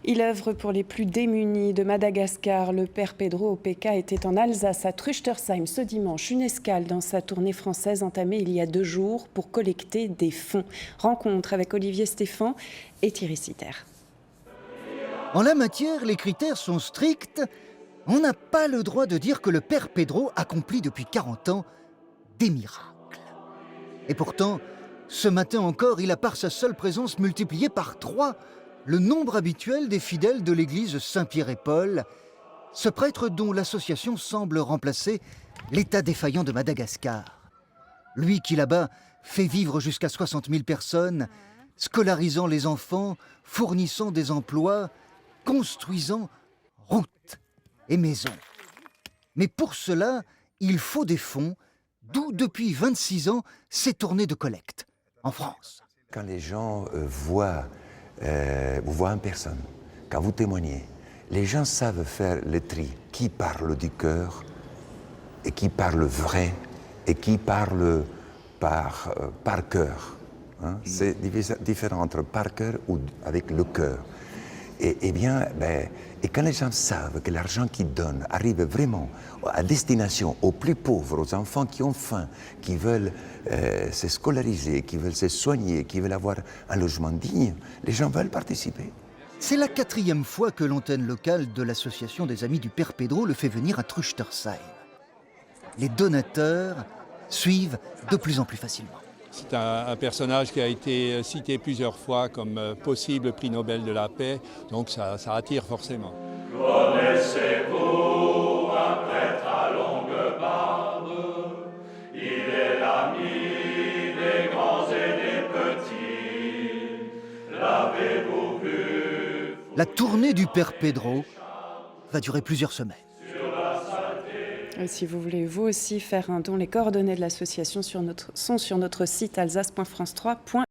Il œuvre pour les plus démunis de Madagascar. Le père Pedro Opeka était en Alsace, à Trüchtersheim, ce dimanche. Une escale dans sa tournée française entamée il y a 2 jours pour collecter des fonds. Rencontre avec Olivier Stéphan et Thierry Sitter. En la matière, les critères sont stricts. On n'a pas le droit de dire que le père Pedro accomplit depuis 40 ans des miracles. Et pourtant, ce matin encore, il a par sa seule présence multiplié par 3 le nombre habituel des fidèles de l'église Saint-Pierre et Paul, ce prêtre dont l'association semble remplacer l'état défaillant de Madagascar. Lui qui là-bas fait vivre jusqu'à 60 000 personnes, scolarisant les enfants, fournissant des emplois, construisant routes et maisons. Mais pour cela, il faut des fonds, d'où depuis 26 ans ces tournées de collecte en France. Quand les gens vous voient en personne, quand vous témoignez, les gens savent faire le tri. Qui parle du cœur et qui parle vrai et qui parle par cœur. Hein? C'est différent entre par cœur ou avec le cœur. Et quand les gens savent que l'argent qu'ils donnent arrive vraiment à destination aux plus pauvres, aux enfants qui ont faim, qui veulent se scolariser, qui veulent se soigner, qui veulent avoir un logement digne, les gens veulent participer. C'est la 4e fois que l'antenne locale de l'association des Amis du Père Pedro le fait venir à Trüchtersheim. Les donateurs suivent de plus en plus facilement. C'est un personnage qui a été cité plusieurs fois comme possible prix Nobel de la paix, donc ça attire forcément. Connaissez-vous un prêtre à longue barbe? Il est l'ami des grands et des petits. L'avez-vous vu? La tournée du Père Pedro va durer plusieurs semaines. Si vous voulez vous aussi faire un don, les coordonnées de l'association sont sur notre site alsace.france3.fr.